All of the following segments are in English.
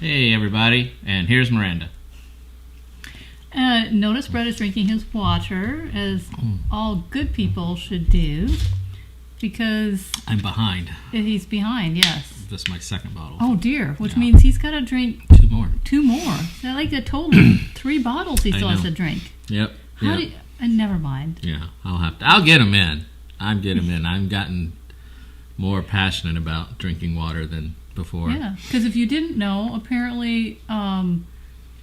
Hey everybody, and here's Miranda. Notice Brett is drinking his water, as all good people should do, because I'm behind. He's behind, yes. This is my second bottle. Oh dear, which means he's got to drink two more. So like a total 3 bottles he still has to drink. Yep. How do you, never mind. Yeah, I'll get him in. I've gotten more passionate about drinking water than before. Yeah, because if you didn't know, apparently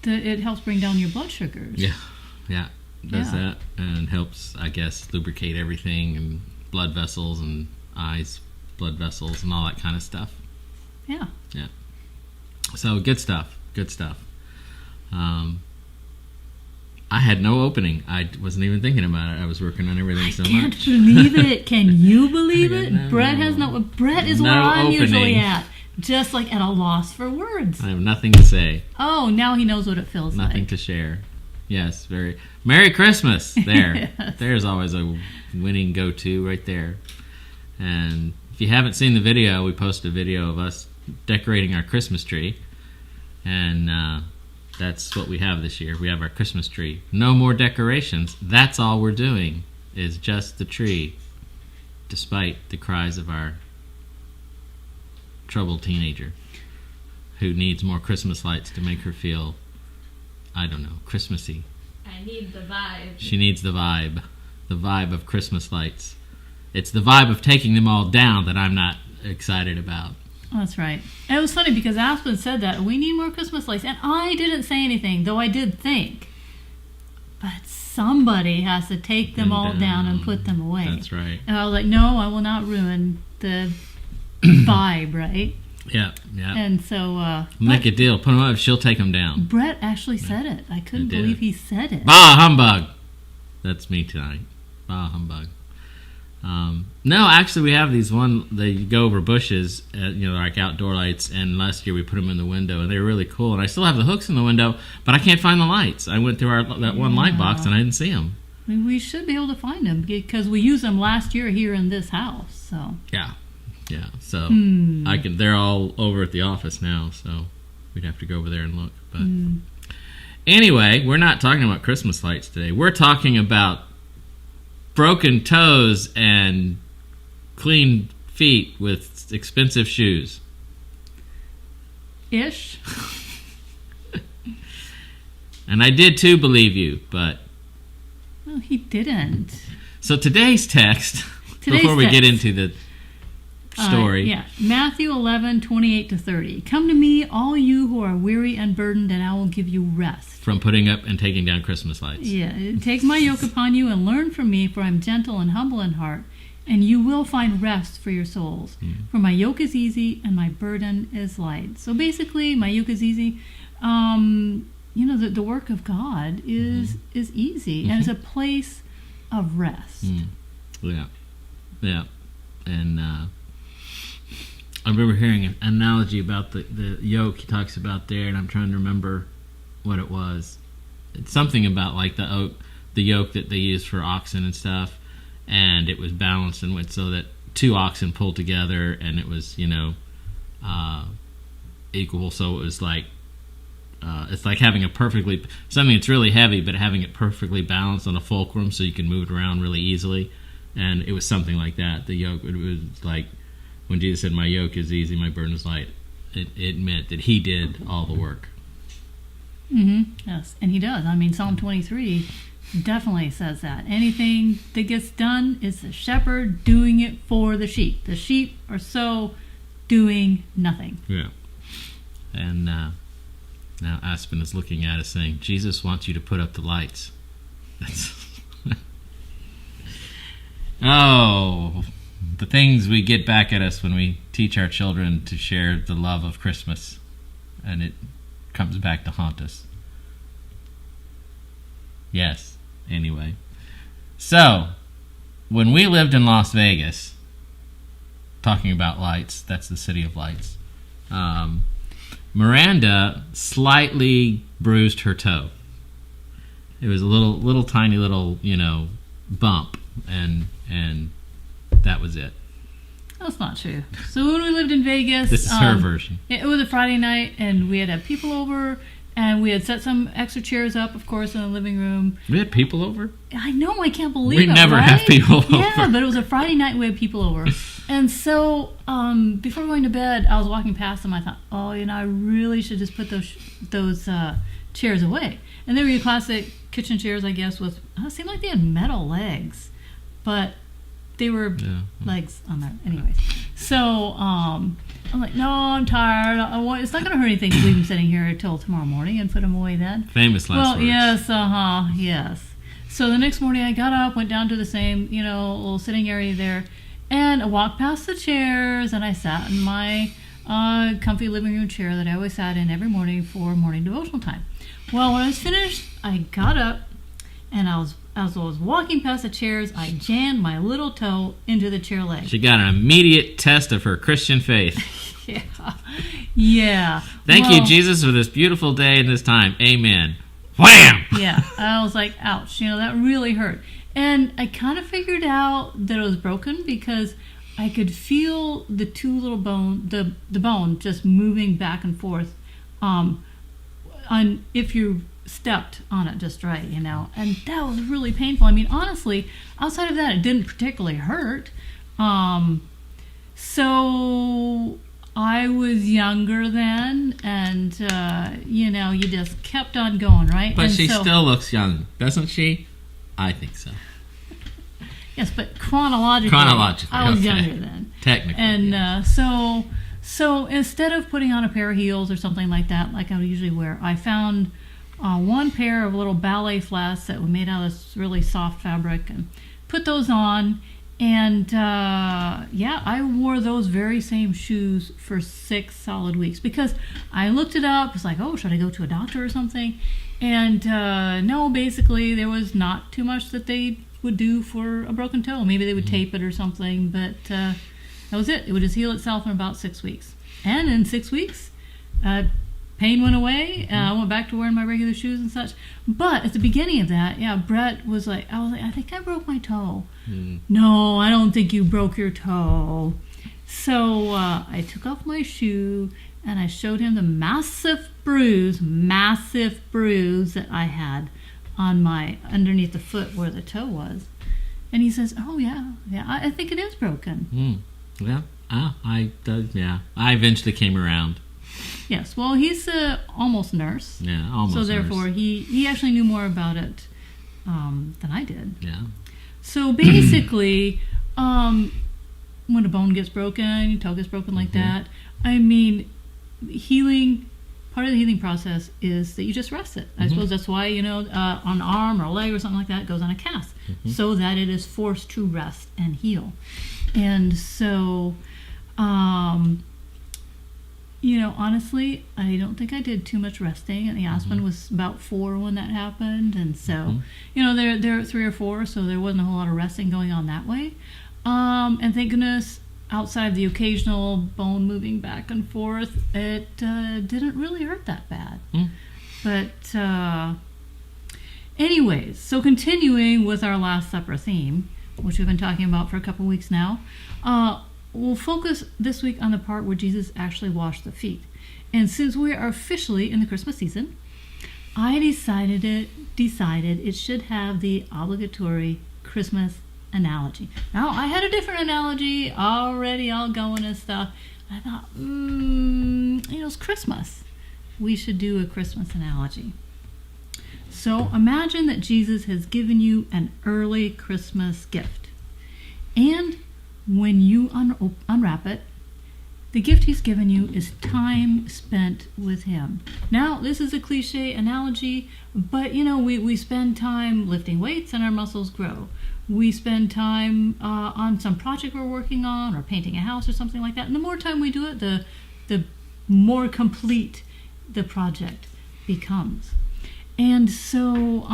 it helps bring down your blood sugars. Yeah, does that, and helps, I guess, lubricate everything, and blood vessels and eyes, blood vessels, and all that kind of stuff. Yeah. So good stuff. I had no opening. I wasn't even thinking about it. I was working on everything so much. I can't believe it. Can you believe it? Brett has no. Brett is where I'm usually at. Just like at a loss for words. I have nothing to say. Oh, now he knows what it feels like. Nothing to share. Yes, very. Merry Christmas. There. Yes. There's always a winning go-to right there. And if you haven't seen the video, we posted a video of us decorating our Christmas tree. And that's what we have this year. We have our Christmas tree. No more decorations. That's all we're doing is just the tree, despite the cries of our troubled teenager who needs more Christmas lights to make her feel, I don't know, Christmassy. I need the vibe. She needs the vibe of Christmas lights. It's the vibe of taking them all down that I'm not excited about. That's right. And it was funny because Aspen said that we need more Christmas lights, and I didn't say anything, though I did think. But somebody has to take them all down and put them away. That's right. And I was like, no, I will not ruin the vibe, right? Yeah. And so... make a deal. Put them up. She'll take them down. Brett actually said it. I couldn't believe he said it. Bah humbug. That's me tonight. Bah humbug. No, actually, we have these they go over bushes, like outdoor lights, and last year we put them in the window, and they were really cool. And I still have the hooks in the window, but I can't find the lights. I went through that one light box, and I didn't see them. I mean, we should be able to find them, because we used them last year here in this house, so... Yeah. So, they're all over at the office now, so we'd have to go over there and look. But anyway, we're not talking about Christmas lights today. We're talking about broken toes and clean feet with expensive shoes. Ish. And I did too believe you, but... Well, he didn't. So today's text, before we get into the story. Matthew 11:28-30. Come to me, all you who are weary and burdened, and I will give you rest. From putting up and taking down Christmas lights. Yeah. Take my yoke upon you and learn from me, for I am gentle and humble in heart, and you will find rest for your souls. For my yoke is easy and my burden is light. So basically, my yoke is easy. The work of God is easy, and it's a place of rest. Yeah. And I remember hearing an analogy about the yoke he talks about there, and I'm trying to remember what it was. It's something about like the yoke that they use for oxen and stuff, and it was balanced and went so that two oxen pulled together, and it was equal. So it was like it's like having something that's really heavy, but having it perfectly balanced on a fulcrum so you can move it around really easily. And it was something like that. The yoke, it was like when Jesus said, "My yoke is easy, my burden is light." It meant that He did all the work. Yes, and He does. I mean, Psalm 23 definitely says that. Anything that gets done is the shepherd doing it for the sheep. The sheep are so doing nothing. Yeah. And now Aspen is looking at us saying, Jesus wants you to put up the lights. Oh, the things we get back at us when we teach our children to share the love of Christmas. And it comes back to haunt us. Yes, anyway. So, when we lived in Las Vegas, talking about lights, that's the city of lights, Miranda slightly bruised her toe. It was a little tiny little, bump, and that was it. That's not true. So when we lived in Vegas... This is her version. It was a Friday night, and we had people over, and we had set some extra chairs up, of course, in the living room. We had people over? I know, I can't believe it, We never have people over. Yeah, but it was a Friday night, and we had people over. And so, before going to bed, I was walking past them, I thought, I really should just put those chairs away. And they were your classic kitchen chairs, I guess, with... It seemed like they had metal legs, but... They were legs on there. Anyways. So, I'm like, no, I'm tired. It's not going to hurt anything to leave them sitting here until tomorrow morning and put them away then. Famous last words. Yes, yes. So the next morning I got up, went down to the same, little sitting area there, and I walked past the chairs, and I sat in my comfy living room chair that I always sat in every morning for morning devotional time. Well, when I was finished, I got up, and as I was walking past the chairs, I jammed my little toe into the chair leg. She got an immediate test of her Christian faith. Yeah. Thank you, Jesus, for this beautiful day and this time. Amen. Wham! Yeah, I was like, ouch, that really hurt. And I kind of figured out that it was broken because I could feel the two little bone, the bone just moving back and forth, on if you stepped on it just right, and that was really painful. I mean, honestly, outside of that, it didn't particularly hurt. So I was younger then, and you just kept on going, right? But and she still looks young, doesn't she? I think so. Yes, but chronologically, I was younger then. Technically. And yes. So instead of putting on a pair of heels or something like that, like I would usually wear, I found one pair of little ballet flats that were made out of this really soft fabric, and put those on. And I wore those very same shoes for 6 solid weeks because I looked it up. It's like, oh, should I go to a doctor or something? And no, basically there was not too much that they would do for a broken toe. Maybe they would tape it or something, but that was it. It would just heal itself in about 6 weeks. And in 6 weeks, pain went away. I went back to wearing my regular shoes and such. But at the beginning of that, Brett was like, I think I broke my toe. No, I don't think you broke your toe. So I took off my shoe and I showed him the massive bruise that I had on my underneath the foot where the toe was. And he says, oh yeah, I think it is broken. Yeah, I eventually came around. Yes, well, he's a almost nurse. Yeah, almost. So therefore, he actually knew more about it than I did. Yeah. So basically, when a bone gets broken, your toe gets broken like that, I mean, part of the healing process is that you just rest it. I suppose that's why, on an arm or a leg or something like that, it goes on a cast so that it is forced to rest and heal. And so, honestly, I don't think I did too much resting. And the Aspen was about 4 when that happened. And so, they're at 3 or 4, so there wasn't a whole lot of resting going on that way. And thank goodness, outside of the occasional bone moving back and forth, it didn't really hurt that bad. But anyways, so continuing with our Last Supper theme, which we've been talking about for a couple weeks now, we'll focus this week on the part where Jesus actually washed the feet. And since we are officially in the Christmas season, I decided it should have the obligatory Christmas analogy. Now, I had a different analogy already all going and stuff. I thought, it's Christmas. We should do a Christmas analogy. So imagine that Jesus has given you an early Christmas gift. And when you unwrap it, the gift he's given you is time spent with him. Now, this is a cliche analogy, but we spend time lifting weights and our muscles grow. We spend time on some project we're working on or painting a house or something like that. And the more time we do it, the more complete the project becomes. And so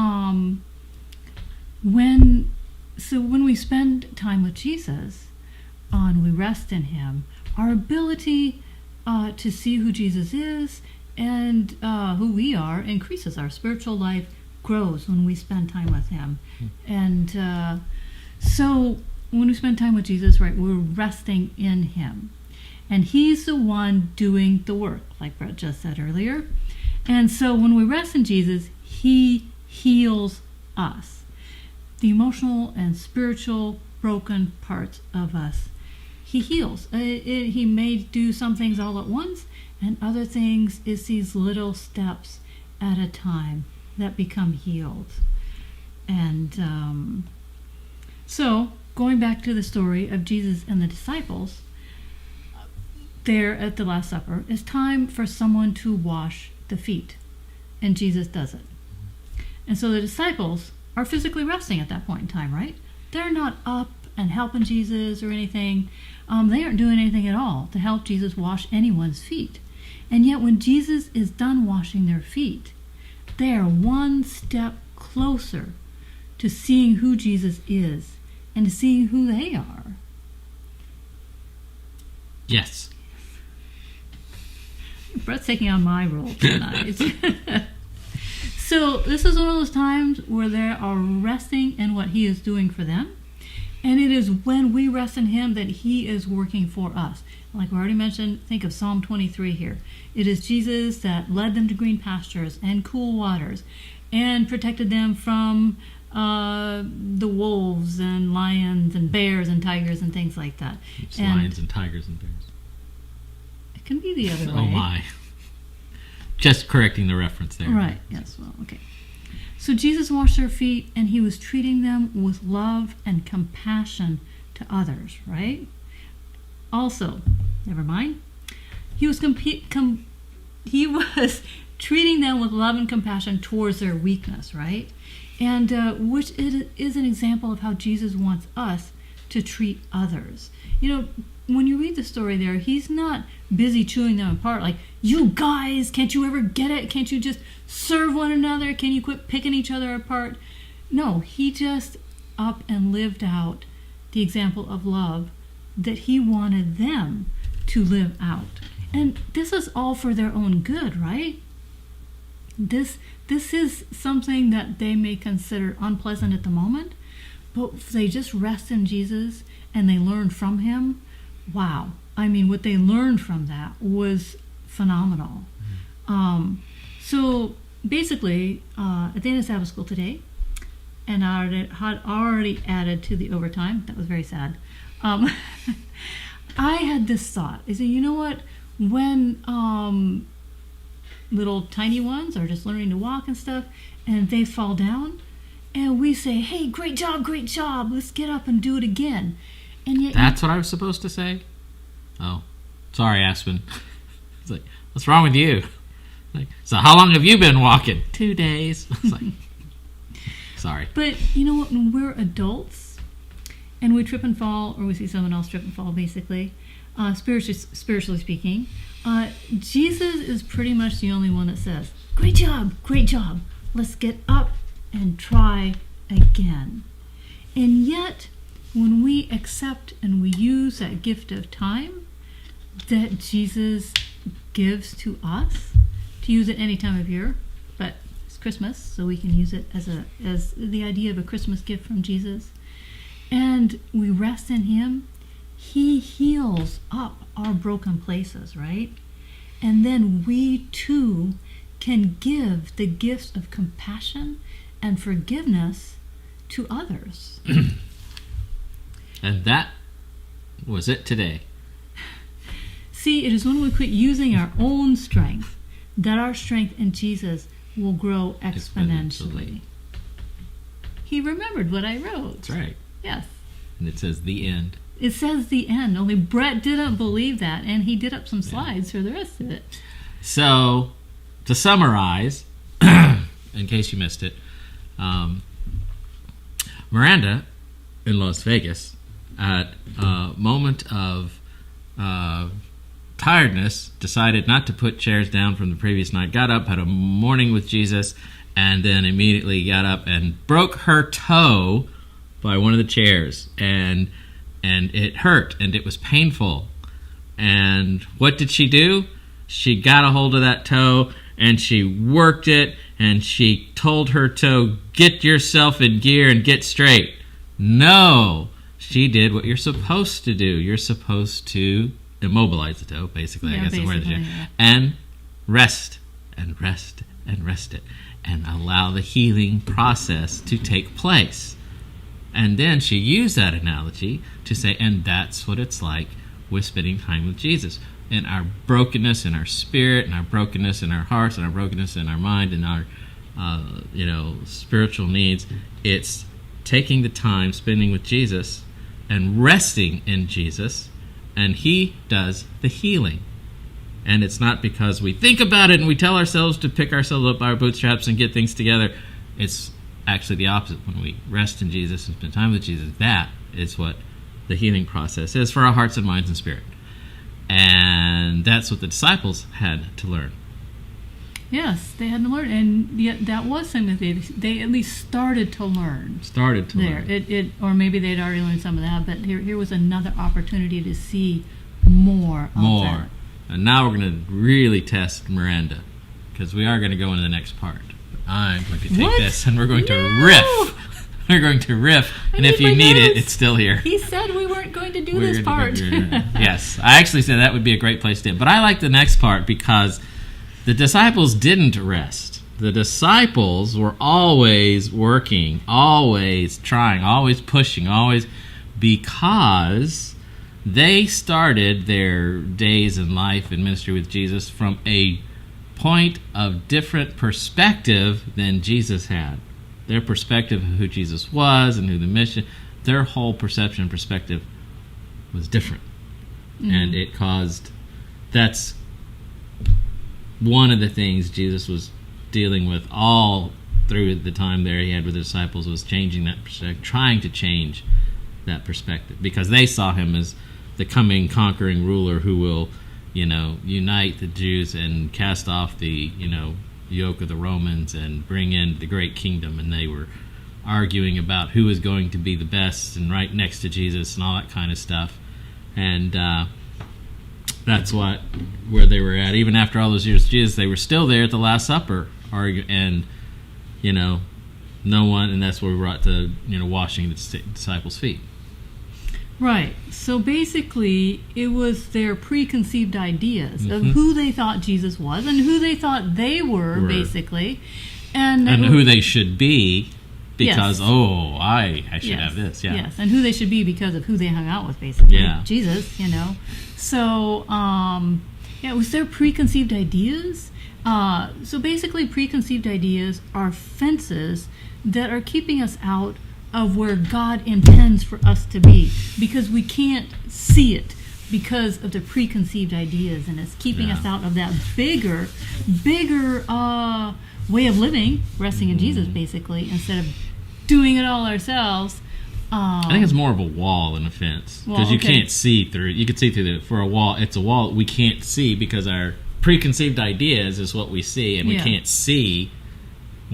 when we spend time with Jesus, and we rest in him, our ability to see who Jesus is and who we are increases. Our spiritual life grows when we spend time with him. And so when we spend time with Jesus, right, we're resting in him. And he's the one doing the work, like Brett just said earlier. And so when we rest in Jesus, he heals us. The emotional and spiritual broken parts of us, he heals. He may do some things all at once, and other things is these little steps at a time that become healed. And so, going back to the story of Jesus and the disciples, there at the Last Supper, it's time for someone to wash the feet, and Jesus does it. And so the disciples are physically resting at that point in time, right? They're not up and helping Jesus or anything. They aren't doing anything at all to help Jesus wash anyone's feet. And yet when Jesus is done washing their feet, they are one step closer to seeing who Jesus is and to seeing who they are. Yes. Brett's taking on my role tonight. So this is one of those times where they are resting in what he is doing for them. And it is when we rest in him that he is working for us. Like we already mentioned, think of Psalm 23 here. It is Jesus that led them to green pastures and cool waters and protected them from the wolves and lions and bears and tigers and things like that. It's lions and tigers and bears. It can be the other way. Oh my. Just correcting the reference there. Right, yes, well, okay. So Jesus washed their feet, and he was treating them with love and compassion to others, right? Also, never mind, he was he was treating them with love and compassion towards their weakness, right? And which is an example of how Jesus wants us to treat others. You know, when you read the story there, he's not busy chewing them apart like, you guys, can't you ever get it? Can't you just serve one another? Can you quit picking each other apart? No, he just up and lived out the example of love that he wanted them to live out. And this is all for their own good, right? This is something that they may consider unpleasant at the moment, but if they just rest in Jesus and they learn from him, wow. I mean, what they learned from that was phenomenal. So basically, at the end of Sabbath school today, and I had already added to the overtime. That was very sad. I had this thought. I said, you know what? When little tiny ones are just learning to walk and stuff, and they fall down, and we say, hey, great job, let's get up and do it again. And yet that's what I was supposed to say? Oh, sorry, Aspen. It's like, what's wrong with you? Like, so how long have you been walking? 2 days. It's like, sorry. But you know what? When we're adults and we trip and fall, or we see someone else trip and fall, basically, spiritually speaking, Jesus is pretty much the only one that says, great job, let's get up and try again. And yet, when we accept and we use that gift of time that Jesus gives to us, to use it any time of year, but it's Christmas, so we can use it as the idea of a Christmas gift from Jesus, and we rest in him, he heals up our broken places, right? And then we too can give the gifts of compassion and forgiveness to others. And that was it today. See, it is when we quit using our own strength that our strength in Jesus will grow exponentially. He remembered what I wrote. That's right. Yes. And it says the end. It says the end, only Brett didn't believe that, and he did up some slides for the rest of it. So, to summarize, in case you missed it, Miranda in Las Vegas, at a moment of tiredness, decided not to put chairs down from the previous night, got up, had a morning with Jesus, and then immediately got up and broke her toe by one of the chairs, and it hurt, and it was painful. And what did she do? She got a hold of that toe, and she worked it, and she told her toe, get yourself in gear and get straight. No, she did what you're supposed to do. You're supposed to immobilize the toe, basically, I guess is where the and rest and rest and rest it, and allow the healing process to take place. And then she used that analogy to say, and that's what it's like with spending time with Jesus. In our brokenness in our spirit, and our brokenness in our hearts, and our brokenness in our mind, and our spiritual needs, it's taking the time, spending with Jesus, and resting in Jesus, and he does the healing. And it's not because we think about it and we tell ourselves to pick ourselves up by our bootstraps and get things together. It's actually the opposite. When we rest in Jesus and spend time with Jesus, that is what the healing process is for our hearts and minds and spirit. And that's what the disciples had to learn. Yes, they had to learn, and yet that was something that they at least started to learn. Learn. Or maybe they'd already learned some of that, but here was another opportunity to see more of that. And now we're going to really test Miranda, because we are going to go into the next part. I'm going to take What? this, and we're going to No! riff. We're going to riff, and if need you my need it, notes. it's still here. He said we weren't going to do We're this gonna part. Yes, I actually said that would be a great place to end. But I like the next part because the disciples didn't rest. The disciples were always working, always trying, always pushing, always, because they started their days in life and ministry with Jesus from a point of different perspective than Jesus had. Their perspective of who Jesus was and who the mission, their whole perception and perspective was different. And it caused, that's one of the things Jesus was dealing with all through the time there he had with the disciples, was changing that perspective, trying to change that perspective, because they saw him as the coming conquering ruler who will, unite the Jews and cast off the, yoke of the Romans and bring in the great kingdom. And they were arguing about who was going to be the best and right next to Jesus and all that kind of stuff. And that's where they were at. Even after all those years of Jesus, they were still there at the Last Supper arguing, and no one, and that's where we brought to washing the disciples' feet. Right. So basically, it was their preconceived ideas of who they thought Jesus was and who they thought they were. Basically. And who they should be, because, Yes. I should have this. Yeah. Yes, and who they should be because of who they hung out with, basically. Yeah. Jesus, So, it was their preconceived ideas. So basically, preconceived ideas are fences that are keeping us out of where God intends for us to be, because we can't see it because of the preconceived ideas, and it's keeping us out of that bigger way of living, resting in Jesus, basically, instead of doing it all ourselves. I think it's more of a wall than a fence, because you can't see through it. You can see through for a wall. It's a wall we can't see because our preconceived ideas is what we see, and we can't see.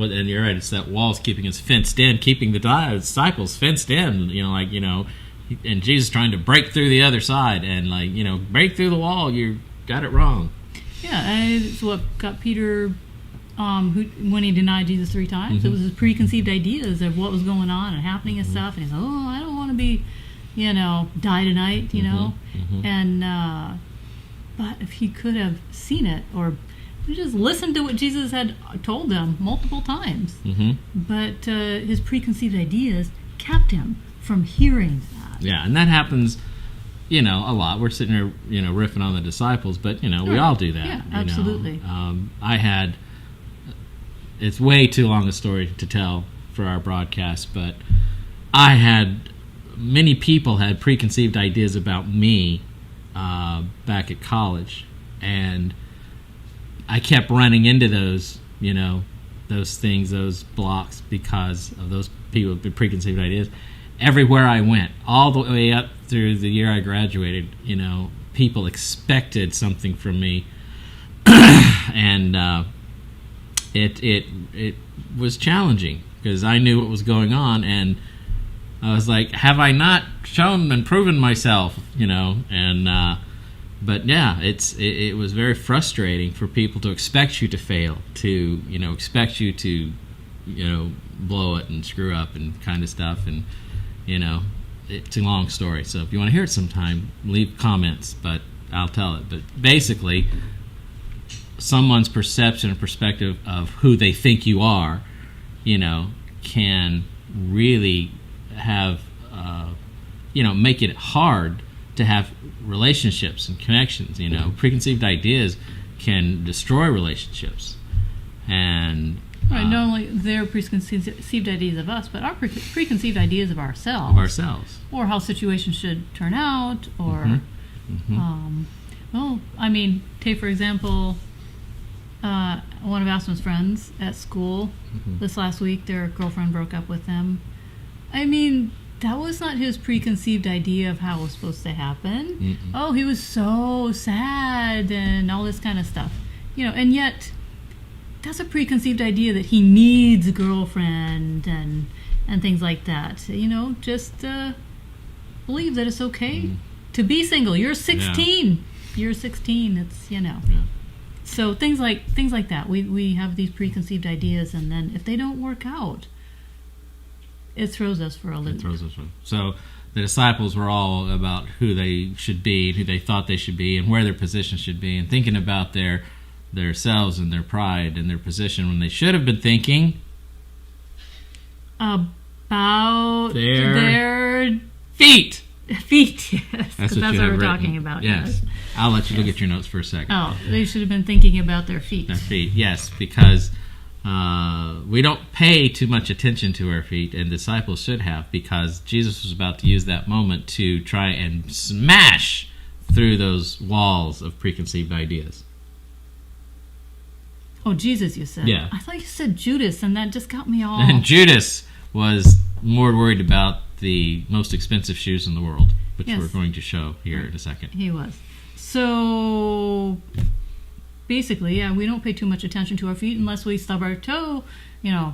And you're right, it's that wall's keeping us fenced in, keeping the disciples fenced in, and Jesus trying to break through the other side and, break through the wall. You got it wrong. Yeah, and it's what got Peter, when he denied Jesus 3 times. It was his preconceived ideas of what was going on and happening and stuff. And he's like, I don't want to be, die tonight, And, but if he could have seen it, or just listened to what Jesus had told them multiple times. But his preconceived ideas kept him from hearing that. Yeah, and that happens, a lot. We're sitting here, riffing on the disciples, but, we all do that. Yeah, absolutely. It's way too long a story to tell for our broadcast, but many people had preconceived ideas about me back at college, and I kept running into those, those things, those blocks, because of those people with preconceived ideas. Everywhere I went, all the way up through the year I graduated, people expected something from me, and it was challenging because I knew what was going on, and I was like, have I not shown and proven myself, But yeah, it was very frustrating for people to expect you to fail, to expect you to blow it and screw up and kind of stuff, and it's a long story. So if you want to hear it sometime, leave comments, but I'll tell it. But basically, someone's perception and perspective of who they think you are, can really have make it hard to have relationships and connections. Preconceived ideas can destroy relationships, and Right, not only their preconceived ideas of us, but our preconceived ideas of ourselves. Or how situations should turn out, or, take, for example, one of Aspen's friends at school this last week, their girlfriend broke up with them. That was not his preconceived idea of how it was supposed to happen. Oh, he was so sad and all this kind of stuff. And yet that's a preconceived idea that he needs a girlfriend and things like that. Just believe that it's okay to be single. You're 16. Yeah. You're 16. It's, So things like that. We have these preconceived ideas, and then if they don't work out, it throws us for a loop. So the disciples were all about who they should be, who they thought they should be, and where their position should be, and thinking about their selves and their pride and their position when they should have been thinking about their feet. Feet, yes. That's what we're talking about. Yes. I'll let you look at your notes for a second. Oh, they should have been thinking about their feet. Their feet, yes, because we don't pay too much attention to our feet, and disciples should have, because Jesus was about to use that moment to try and smash through those walls of preconceived ideas. Oh, Jesus, you said? Yeah. I thought you said Judas, and that just got me all... And Judas was more worried about the most expensive shoes in the world, which we're going to show here in a second. He was. So, basically, we don't pay too much attention to our feet unless we stub our toe,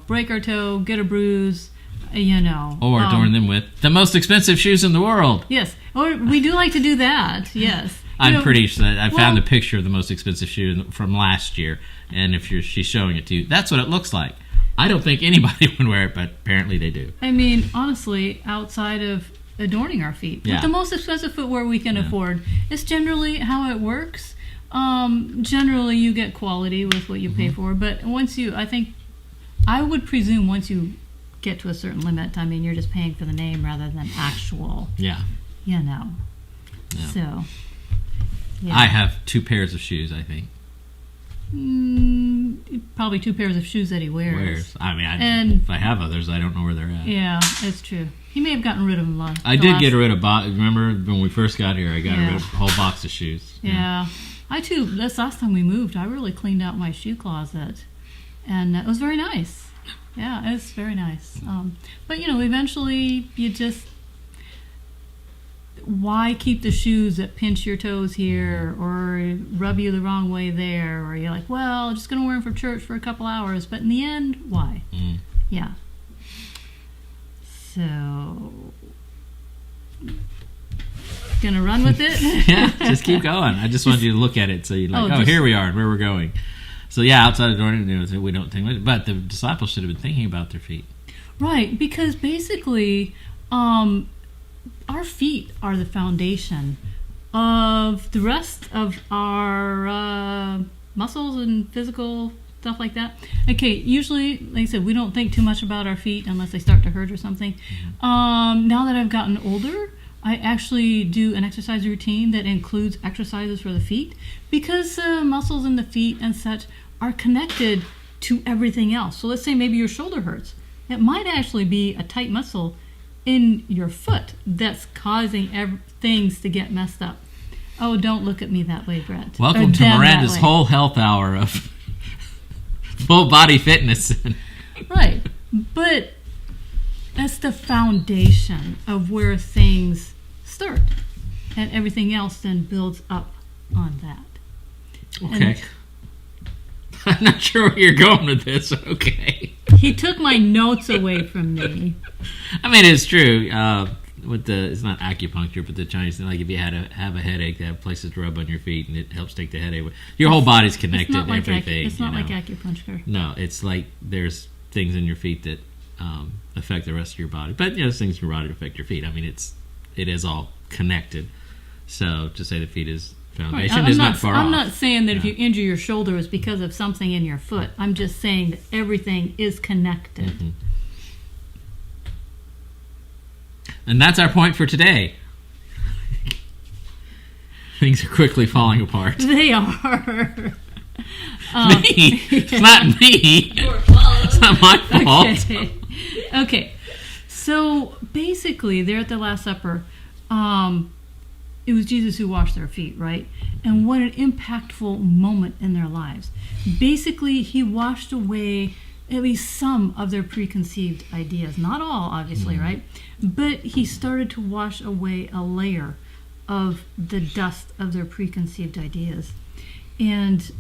break our toe, get a bruise, Or adorn them with the most expensive shoes in the world. Yes. Or we do like to do that, yes. I'm pretty sure I found a picture of the most expensive shoe from last year, and if she's showing it to you, that's what it looks like. I don't think anybody would wear it, but apparently they do. I mean, honestly, outside of adorning our feet, with the most expensive footwear we can afford, it's generally how it works. Generally, you get quality with what you pay for, but I would presume once you get to a certain limit, I mean, you're just paying for the name rather than actual. Yeah. So. Yeah. I have 2 pairs of shoes, I think. Probably 2 pairs of shoes that he wears. I mean, if I have others, I don't know where they're at. Yeah, it's true. He may have gotten rid of them. I did get rid of remember when we first got here, I got rid of a whole box of shoes. Yeah. I too, this last time we moved, I really cleaned out my shoe closet. And it was very nice. Yeah, it's very nice. But, eventually you just... Why keep the shoes that pinch your toes here or rub you the wrong way there? Or you're like, well, I'm just going to wear them for church for a couple hours. But in the end, why? Yeah. So, going to run with it? Yeah, just keep going. I just wanted you to look at it so you're like, here we are and where we're going. So, outside of doing it, we don't think, but the disciples should have been thinking about their feet. Right, because basically... our feet are the foundation of the rest of our muscles and physical stuff like that. Okay, usually, like I said, we don't think too much about our feet unless they start to hurt or something. Now that I've gotten older, I actually do an exercise routine that includes exercises for the feet because muscles in the feet and such are connected to everything else. So let's say maybe your shoulder hurts. It might actually be a tight muscle in your foot that's causing things to get messed up. Oh, don't look at me that way, Brett. Welcome to Miranda's whole health hour of full body fitness. Right. But that's the foundation of where things start. And everything else then builds up on that. Okay. I'm not sure where you're going with this. Okay. He took my notes away from me. I mean, it's true. It's not acupuncture, but the Chinese thing, like if you have a headache, they have places to rub on your feet, and it helps take the headache away. Your whole body's connected. Everything. It's not like acupuncture. No, it's like there's things in your feet that affect the rest of your body. But there's things in your body that affect your feet. I mean, it is all connected. So to say the feet is foundation is not far off. I'm not saying that if you injure your shoulder it's because of something in your foot. I'm just saying that everything is connected. Mm-hmm. And that's our point for today. Things are quickly falling apart. They are. Me? It's not me. It's not my fault. Okay. So basically, they're at the Last Supper. It was Jesus who washed their feet, right? And what an impactful moment in their lives. Basically, he washed away at least some of their preconceived ideas. Not all, obviously, right? But he started to wash away a layer of the dust of their preconceived ideas. And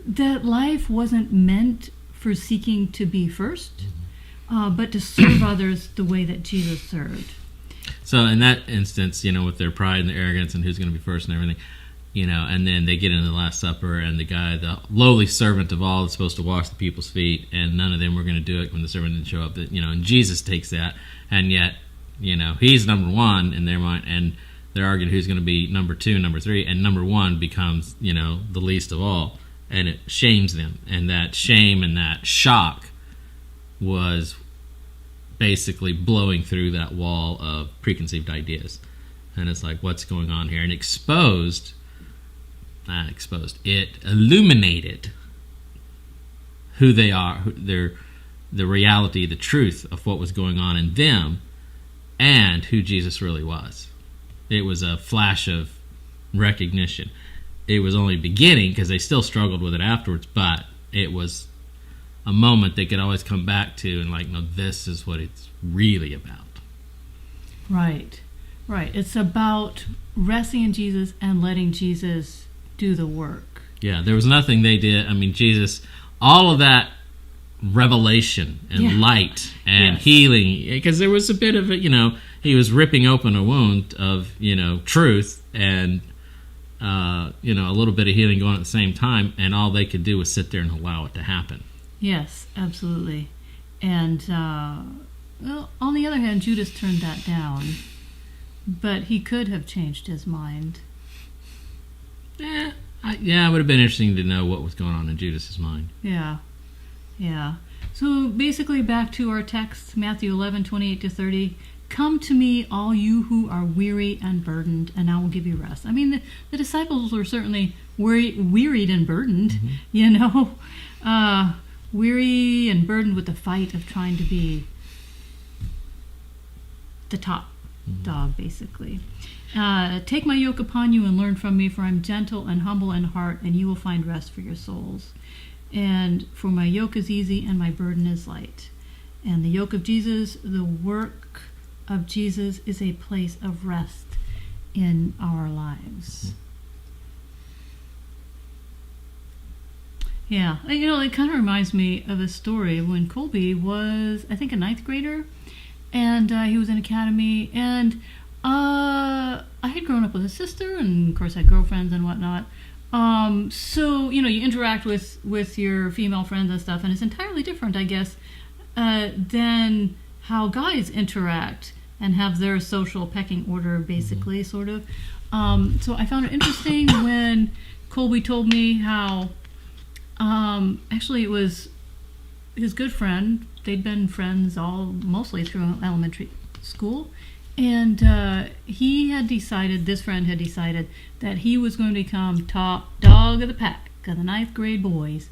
that life wasn't meant for seeking to be first, but to serve others the way that Jesus served. So in that instance, with their pride and their arrogance and who's going to be first and everything, and then they get into the Last Supper, and the guy, the lowly servant of all, is supposed to wash the people's feet, and none of them were going to do it when the servant didn't show up. And Jesus takes that, and yet, he's number one in their mind, and they're arguing who's going to be number two, number three, and number one becomes, the least of all, and it shames them. And that shame and that shock was basically blowing through that wall of preconceived ideas. And it's like, what's going on here? And it illuminated who they are, the reality, the truth of what was going on in them, and who Jesus really was. It was a flash of recognition. It was only beginning, because they still struggled with it afterwards, but it was a moment they could always come back to and no, this is what it's really about. Right. It's about resting in Jesus and letting Jesus do the work. Yeah, there was nothing they did. I mean, Jesus, all of that revelation and light and healing, because there was a bit of it, he was ripping open a wound of, truth and, a little bit of healing going at the same time, and all they could do was sit there and allow it to happen. Yes, absolutely. And, on the other hand, Judas turned that down, but he could have changed his mind. It would have been interesting to know what was going on in Judas's mind. Yeah. So basically, back to our text, Matthew 11:28-30. Come to me, all you who are weary and burdened, and I will give you rest. I mean, the disciples were certainly wearied and burdened, weary and burdened with the fight of trying to be the top dog, basically. Take my yoke upon you and learn from me, for I'm gentle and humble in heart, and you will find rest for your souls. And for my yoke is easy and my burden is light. And the yoke of Jesus, the work of Jesus, is a place of rest in our lives. Yeah, it kind of reminds me of a story when Colby was, I think, a 9th grader, and he was in academy, and I had grown up with a sister, and of course I had girlfriends and whatnot. So, you interact with your female friends and stuff, and it's entirely different, I guess, than how guys interact and have their social pecking order, basically, sort of. So I found it interesting when Colby told me how, actually it was his good friend. They'd been friends mostly through elementary school. And this friend had decided that he was going to become top dog of the pack of the 9th grade boys.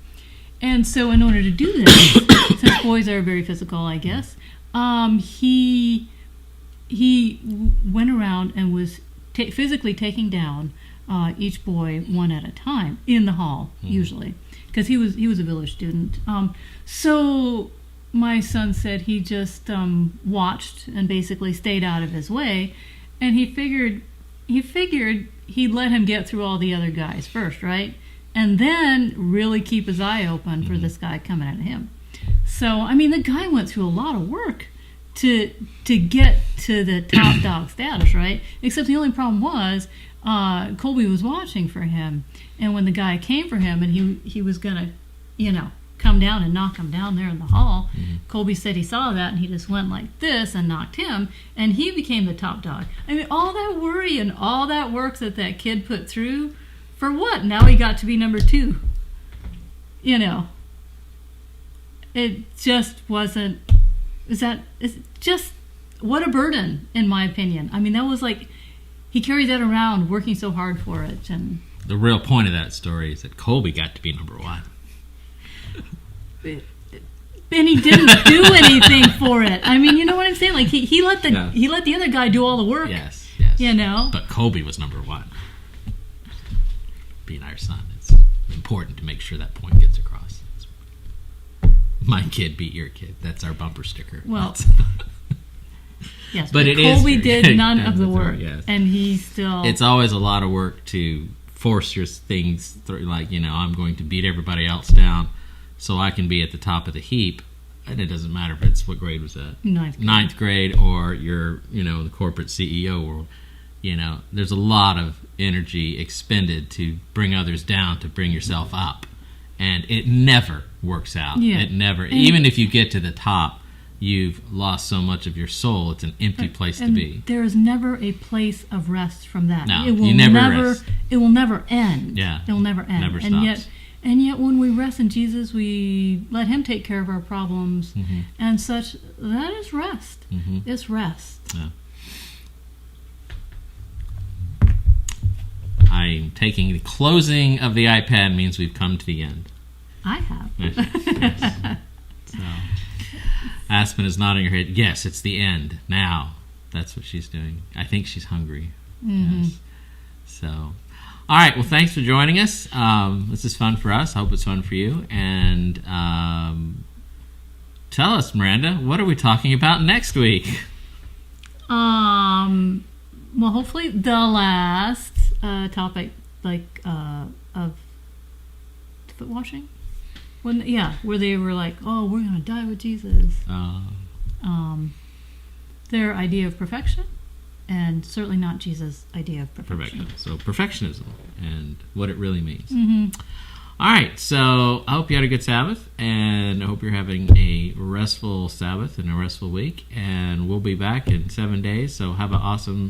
And so in order to do this, since boys are very physical, I guess, he went around and was physically taking down each boy one at a time in the hall, usually, because he was a village student. So my son said he just watched and basically stayed out of his way, and he figured he'd let him get through all the other guys first, right? And then really keep his eye open for this guy coming at him. So, I mean, the guy went through a lot of work to get to the top dog status, right? Except the only problem was Colby was watching for him, and when the guy came for him and he was gonna, come down and knock him down there in the hall, Colby said he saw that and he just went like this and knocked him, and he became the top dog. I mean, all that worry and all that work that kid put through, for what? Now he got to be number 2. It just wasn't. It's just, what a burden, in my opinion. I mean, that was like, he carried that around, working so hard for it. And the real point of that story is that Colby got to be number 1. And he didn't do anything for it. I mean, you know what I'm saying? Like, he let the other guy do all the work. Yes. But Colby was number 1. Being our son, it's important to make sure that point gets across. My kid beat your kid. That's our bumper sticker. Well, yes, but Colby did none of the work, yes. And he still. It's always a lot of work to force your things through. Like, I'm going to beat everybody else down so I can be at the top of the heap. And it doesn't matter if it's, what grade was that? 9th grade. 9th grade, or you're, in the corporate CEO world. there's a lot of energy expended to bring others down to bring yourself up, and it never works out. Yeah. It never, even if you get to the top, you've lost so much of your soul. It's an empty place to be. There is never a place of rest from that. No, it will you never rest. It will never end. Yeah, it will never end. Never and stops. yet when we rest in Jesus, we let Him take care of our problems and such. That is rest. It's rest. Yeah. I'm taking the closing of the iPad means we've come to the end. I have. Yes. So, Aspen is nodding her head. Yes, it's the end. Now. That's what she's doing. I think she's hungry. Yes. So, all right. Well, thanks for joining us. This is fun for us. I hope it's fun for you. And tell us, Miranda, what are we talking about next week? Well, hopefully the last topic, of foot washing. Where they were like, "Oh, we're gonna die with Jesus." Their idea of perfection, and certainly not Jesus' idea of perfection. So perfectionism and what it really means. All right. So I hope you had a good Sabbath, and I hope you're having a restful Sabbath and a restful week. And we'll be back in 7 days. So have an awesome